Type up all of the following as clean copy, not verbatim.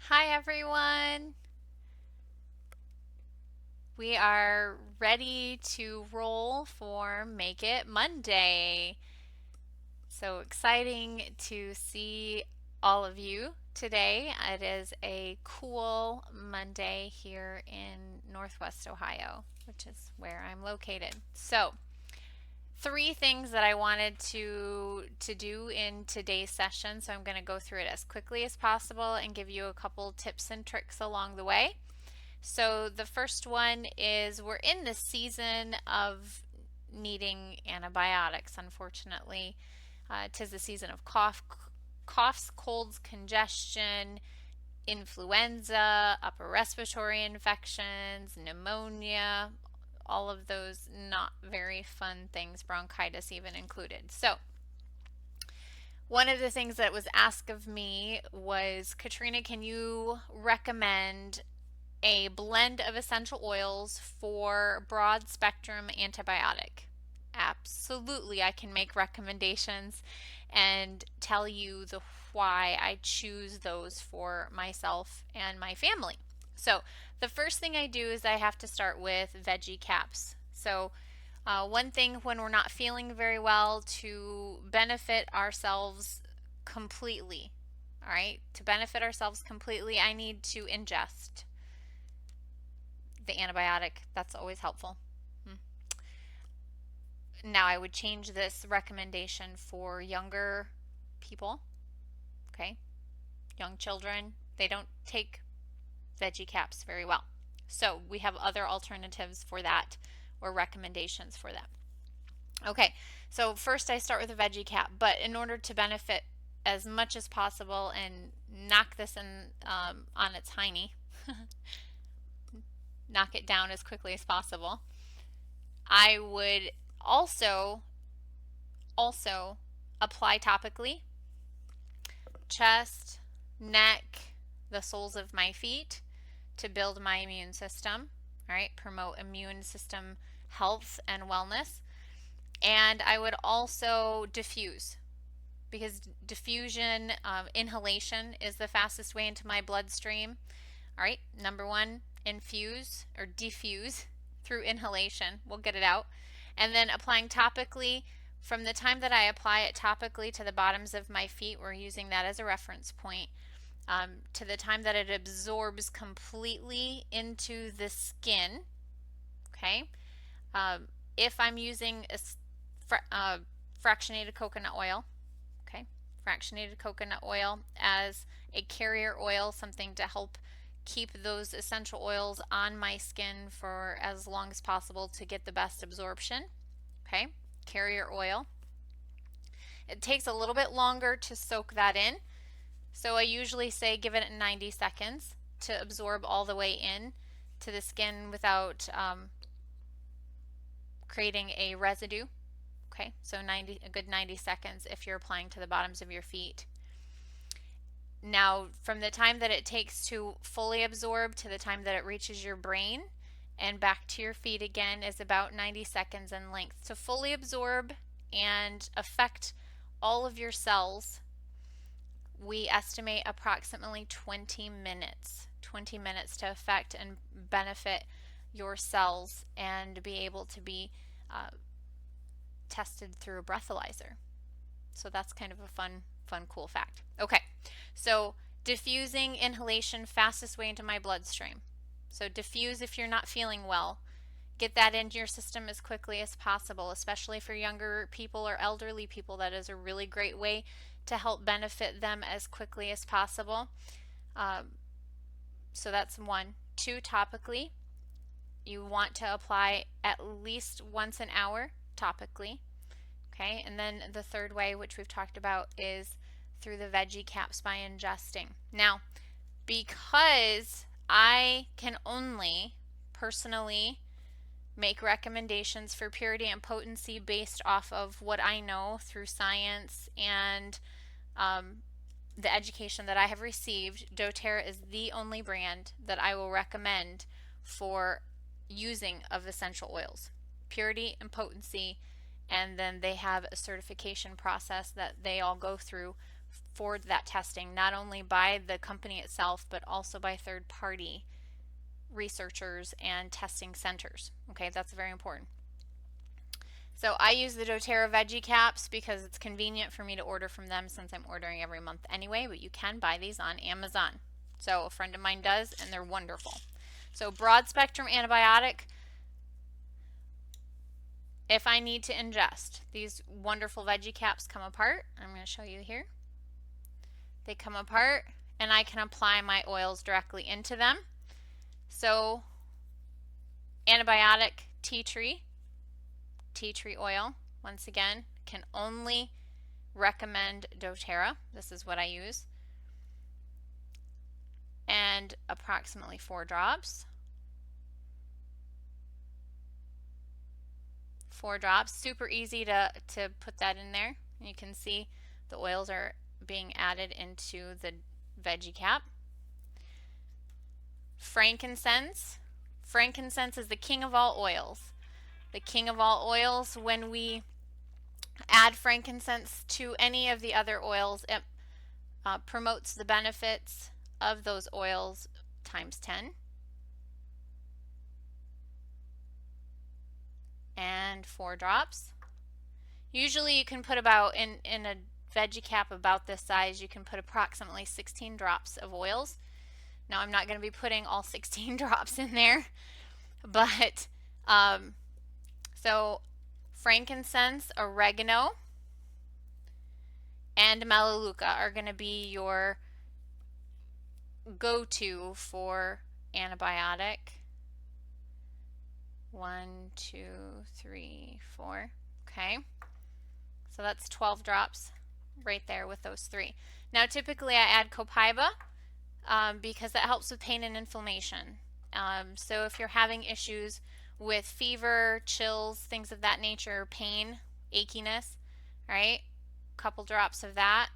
Hi everyone! We are ready to roll for Make It Monday. So exciting to see all of you today. It is a cool Monday here in Northwest Ohio, which is where I'm located. So, three things that I wanted to do in today's session. So I'm going to go through it as quickly as possible and give you a couple tips and tricks along the way. So the first one is we're in the season of needing antibiotics, unfortunately. 'Tis the season of coughs, colds, congestion, influenza, upper respiratory infections, pneumonia, all of those not very fun things, bronchitis even included. So one of the things that was asked of me was, Katrina, can you recommend a blend of essential oils for broad spectrum antibiotic? Absolutely, I can make recommendations and tell you the why I choose those for myself and my family. So, the first thing I do is I have to start with veggie caps. So, one thing when we're not feeling very well to benefit ourselves completely, all right, to benefit ourselves completely, I need to ingest the antibiotic. That's always helpful. Now, I would change this recommendation for younger people, okay? Young children, they don't take veggie caps very well. So, we have other alternatives for that or recommendations for that. Okay, so first I start with a veggie cap, but in order to benefit as much as possible and knock this in on its hiney, knock it down as quickly as possible, I would also apply topically, chest, neck, the soles of my feet to build my immune system, all right, promote immune system health and wellness. And I would also diffuse because diffusion, inhalation is the fastest way into my bloodstream. All right, number one, infuse or diffuse through inhalation. We'll get it out. And then applying topically, from the time that I apply it topically to the bottoms of my feet, we're using that as a reference point, to the time that it absorbs completely into the skin. Okay. If I'm using fractionated coconut oil, okay, fractionated coconut oil as a carrier oil, something to help keep those essential oils on my skin for as long as possible to get the best absorption. Okay, carrier oil. It takes a little bit longer to soak that in, so I usually say give it 90 seconds to absorb all the way in to the skin without creating a residue. Okay, so a good 90 seconds if you're applying to the bottoms of your feet. Now, from the time that it takes to fully absorb to the time that it reaches your brain and back to your feet again is about 90 seconds in length. To fully absorb and affect all of your cells, we estimate approximately 20 minutes. 20 minutes to affect and benefit your cells and be able to be tested through a breathalyzer. So that's kind of a fun, cool fact. Okay, so diffusing, inhalation, fastest way into my bloodstream. So diffuse if you're not feeling well. Get that into your system as quickly as possible, especially for younger people or elderly people. That is a really great way to help benefit them as quickly as possible. So that's one. Two, topically. You want to apply at least once an hour topically. Okay, and then the third way, which we've talked about, is through the veggie caps by ingesting. Now, because I can only personally make recommendations for purity and potency based off of what I know through science and the education that I have received, Doterra is the only brand that I will recommend for using of essential oils. Purity and potency, and then they have a certification process that they all go through for that testing, not only by the company itself, but also by third-party researchers and testing centers. Okay, that's very important. So I use the Doterra Veggie caps because it's convenient for me to order from them since I'm ordering every month anyway, but you can buy these on Amazon. So a friend of mine does, and they're wonderful. So broad spectrum antibiotic, if I need to ingest. These wonderful veggie caps come apart. I'm going to show you here. They come apart, and I can apply my oils directly into them. So antibiotic tea tree oil, once again, can only recommend Doterra. This is what I use. And approximately 4 drops. 4 drops. Super easy to put that in there. You can see the oils are being added into the veggie cap. Frankincense. Frankincense is the king of all oils. The king of all oils. When we add frankincense to any of the other oils, it promotes the benefits of those oils times 10. And 4 drops. Usually you can put about, in a veggie cap about this size, you can put approximately 16 drops of oils. Now I'm not going to be putting all 16 drops in there, but so frankincense, oregano, and melaleuca are going to be your go-to for antibiotic. 1, 2, 3, 4. Okay, so that's 12 drops right there with those 3. Now typically I add copaiba because that helps with pain and inflammation. So if you're having issues with fever, chills, things of that nature, pain, achiness, right? A couple drops of that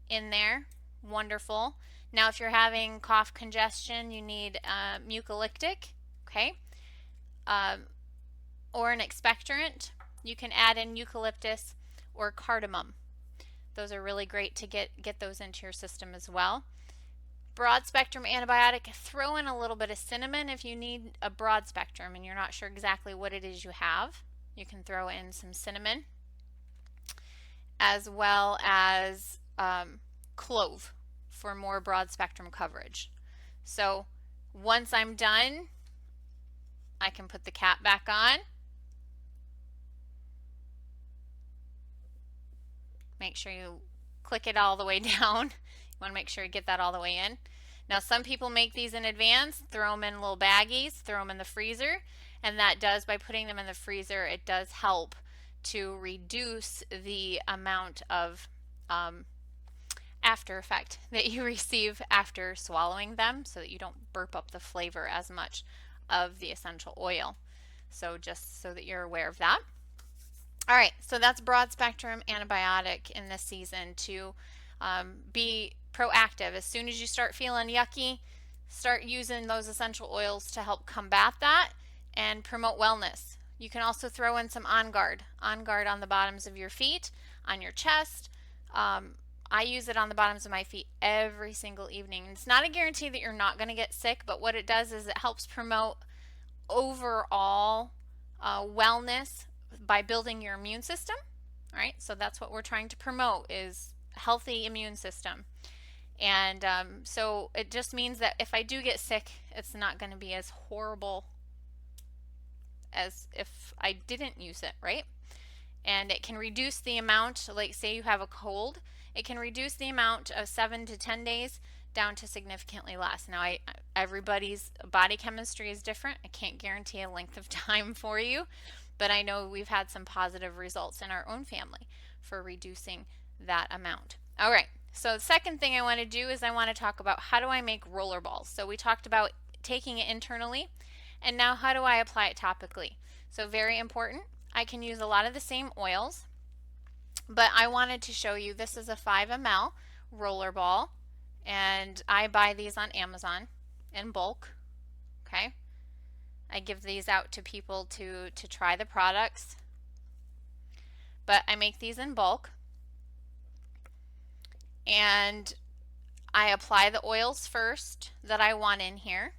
in there. Wonderful. Now if you're having cough congestion, you need eucalyptic, okay? Or an expectorant. You can add in eucalyptus or cardamom. Those are really great to get those into your system as well. Broad spectrum antibiotic, throw in a little bit of cinnamon if you need a broad spectrum and you're not sure exactly what it is you have. You can throw in some cinnamon, as well as clove for more broad spectrum coverage. So once I'm done, I can put the cap back on. Make sure you click it all the way down. You want to make sure you get that all the way in. Now some people make these in advance, throw them in little baggies, throw them in the freezer, and that does, by putting them in the freezer, it does help to reduce the amount of after effect that you receive after swallowing them, so that you don't burp up the flavor as much of the essential oil. So just so that you're aware of that. All right, so that's broad spectrum antibiotic in this season to be proactive. As soon as you start feeling yucky, start using those essential oils to help combat that and promote wellness. You can also throw in some On Guard on the bottoms of your feet, on your chest. I use it on the bottoms of my feet every single evening. It's not a guarantee that you're not going to get sick, but what it does is it helps promote overall wellness by building your immune system. All right, so that's what we're trying to promote, is healthy immune system. And so it just means that if I do get sick, it's not going to be as horrible as if I didn't use it, right? And it can reduce the amount, like say you have a cold, it can reduce the amount of 7 to 10 days down to significantly less. Now everybody's body chemistry is different. I can't guarantee a length of time for you, but I know we've had some positive results in our own family for reducing that amount. All right, so the second thing I want to do is I want to talk about how do I make roller balls. So we talked about taking it internally, and now how do I apply it topically? So very important. I can use a lot of the same oils, but I wanted to show you, this is a 5 ml roller ball, and I buy these on Amazon in bulk. Okay, I give these out to people to try the products, but I make these in bulk. And I apply the oils first that I want in here.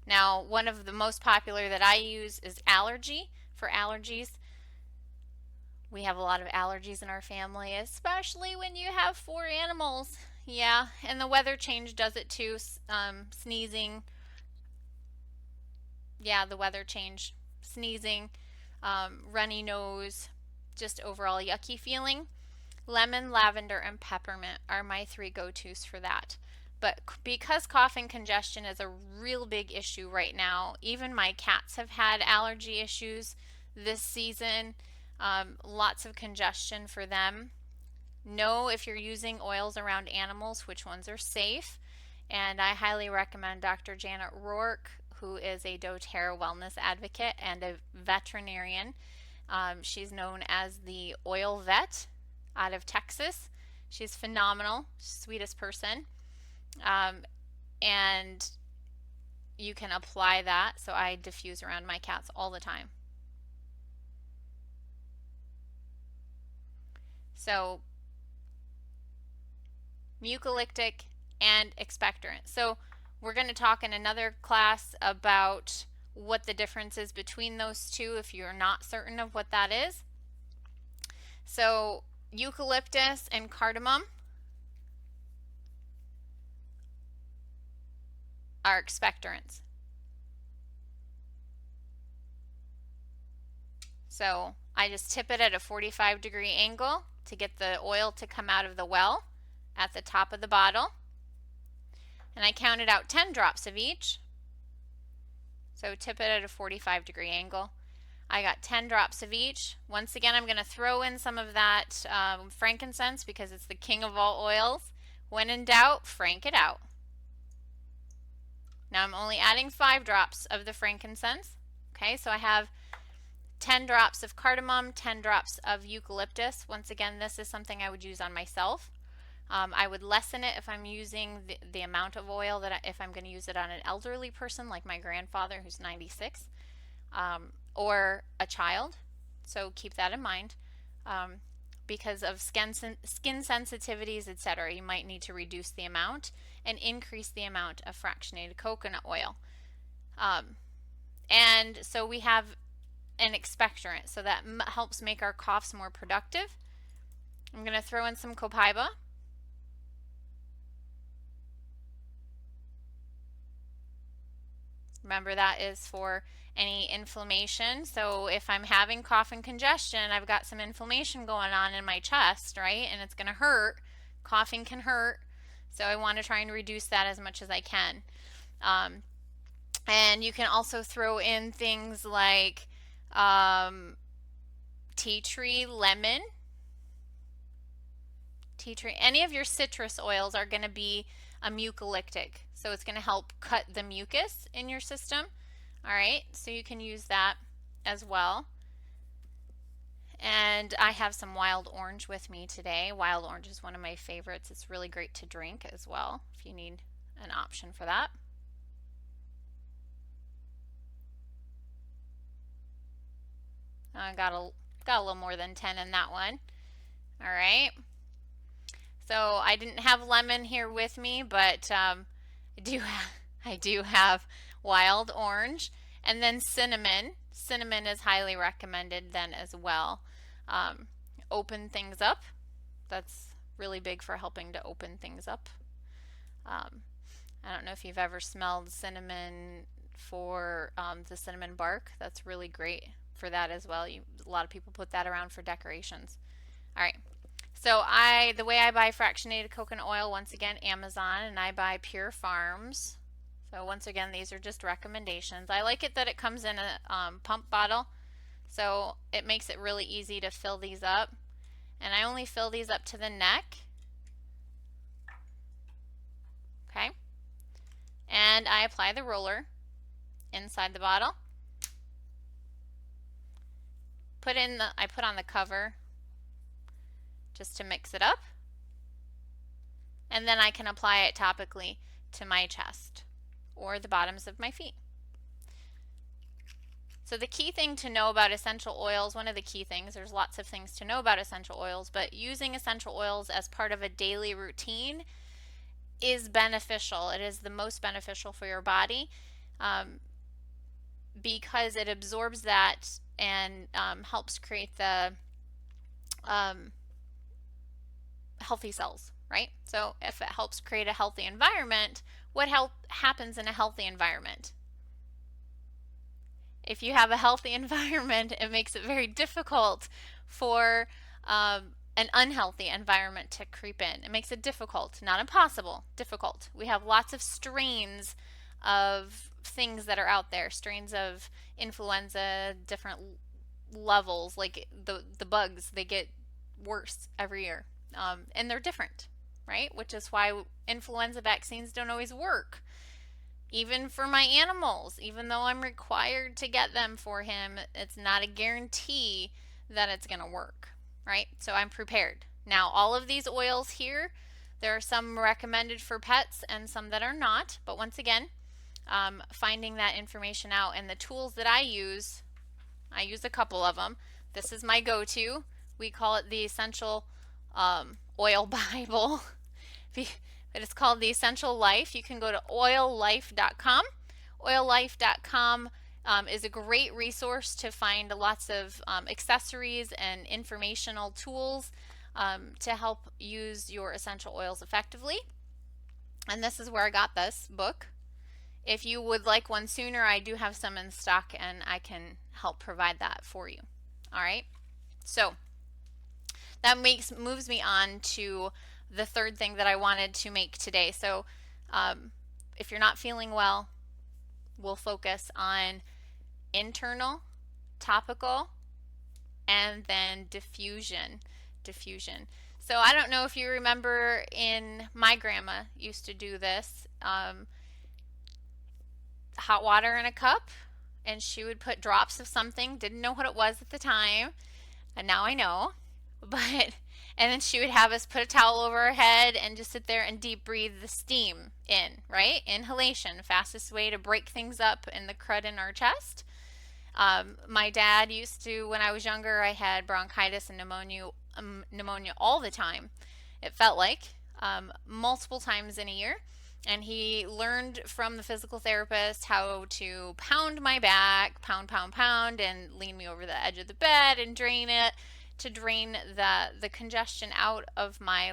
Now, one of the most popular that I use is Allergy for allergies. We have a lot of allergies in our family, especially when you have 4 animals. Yeah, and the weather change does it too. Sneezing. Yeah, the weather change. Sneezing, runny nose, just overall yucky feeling. Lemon, lavender, and peppermint are my 3 go-tos for that. But because cough and congestion is a real big issue right now, even my cats have had allergy issues this season. Lots of congestion for them. Know if you're using oils around animals, which ones are safe. And I highly recommend Dr. Janet Rourke, who is a doTERRA wellness advocate and a veterinarian. She's known as the Oil Vet out of Texas. She's phenomenal, sweetest person. And you can apply that. So I diffuse around my cats all the time. So mucolytic and expectorant. So we're going to talk in another class about what the difference is between those two if you're not certain of what that is. So eucalyptus and cardamom are expectorants. So I just tip it at a 45-degree angle to get the oil to come out of the well at the top of the bottle. And I counted out 10 drops of each. So tip it at a 45-degree angle. I got 10 drops of each. Once again, I'm going to throw in some of that frankincense because it's the king of all oils. When in doubt, frank it out. Now I'm only adding 5 drops of the frankincense. Okay, so I have 10 drops of cardamom, 10 drops of eucalyptus. Once again, this is something I would use on myself. I would lessen it if I'm using the amount of oil if I'm going to use it on an elderly person like my grandfather who's 96, or a child. So keep that in mind. Because of skin sensitivities, etc., you might need to reduce the amount and increase the amount of fractionated coconut oil. And so we have an expectorant, so that helps make our coughs more productive. I'm going to throw in some copaiba. Remember, that is for any inflammation. So if I'm having cough and congestion, I've got some inflammation going on in my chest, right? And it's going to hurt. Coughing can hurt. So I want to try and reduce that as much as I can. And you can also throw in things like tea tree, lemon. Tea tree, any of your citrus oils are going to be a mucolytic. So it's going to help cut the mucus in your system. All right, so you can use that as well. And I have some wild orange with me today. Wild orange is one of my favorites. It's really great to drink as well if you need an option for that. I got a little more than 10 in that one. All right. So I didn't have lemon here with me, but I do have wild orange, and then cinnamon. Cinnamon is highly recommended then as well. Open things up. That's really big for helping to open things up. I don't know if you've ever smelled cinnamon for the cinnamon bark. That's really great for that as well. A lot of people put that around for decorations. All right. So the way I buy fractionated coconut oil, once again, Amazon, and I buy Pure Farms. So once again, these are just recommendations. I like it that it comes in a pump bottle, so it makes it really easy to fill these up. And I only fill these up to the neck. Okay. And I apply the roller inside the bottle. I put on the cover just to mix it up. And then I can apply it topically to my chest or the bottoms of my feet. So the key thing to know about essential oils, one of the key things, there's lots of things to know about essential oils, but using essential oils as part of a daily routine is beneficial. It is the most beneficial for your body because it absorbs that and helps create the healthy cells, right? So if it helps create a healthy environment, what happens in a healthy environment? If you have a healthy environment, it makes it very difficult for an unhealthy environment to creep in. It makes it difficult, not impossible, difficult. We have lots of strains of things that are out there, strains of influenza, different levels, like the bugs, they get worse every year. And they're different, right? Which is why influenza vaccines don't always work. Even for my animals, even though I'm required to get them for him, it's not a guarantee that it's going to work, right? So I'm prepared. Now, all of these oils here, there are some recommended for pets and some that are not. But once again, finding that information out and the tools that I use a couple of them. This is my go-to. We call it the Essential Oil Bible. But it's called The Essential Life. You can go to oillife.com. Oillife.com is a great resource to find lots of accessories and informational tools to help use your essential oils effectively. And this is where I got this book. If you would like one sooner, I do have some in stock and I can help provide that for you. All right. So that moves me on to the third thing that I wanted to make today. So if you're not feeling well, we'll focus on internal, topical, and then diffusion. So I don't know if you remember, my grandma used to do this. Hot water in a cup, and she would put drops of something, didn't know what it was at the time, and now I know. But and then she would have us put a towel over our head and just sit there and deep breathe the steam in, right? Inhalation, fastest way to break things up in the crud in our chest. My dad used to, when I was younger, I had bronchitis and pneumonia all the time. It felt like multiple times in a year. And he learned from the physical therapist how to pound my back, pound, and lean me over the edge of the bed and drain it to drain the congestion out of my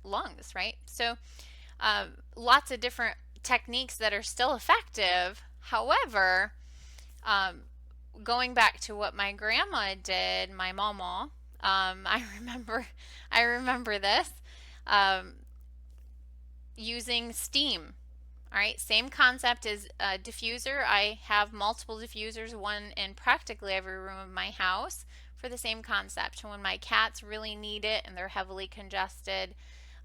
lungs, right? So lots of different techniques that are still effective. However, going back to what my grandma did, my mama, I remember this. Using steam. All right, same concept as a diffuser. I have multiple diffusers, one in practically every room of my house for the same concept. When my cats really need it and they're heavily congested,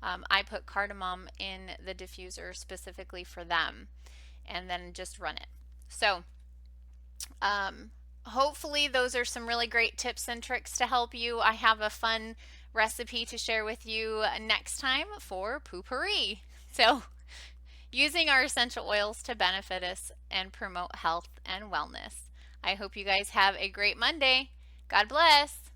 I put cardamom in the diffuser specifically for them and then just run it. So hopefully those are some really great tips and tricks to help you. I have a fun recipe to share with you next time for poopery. So, using our essential oils to benefit us and promote health and wellness. I hope you guys have a great Monday. God bless.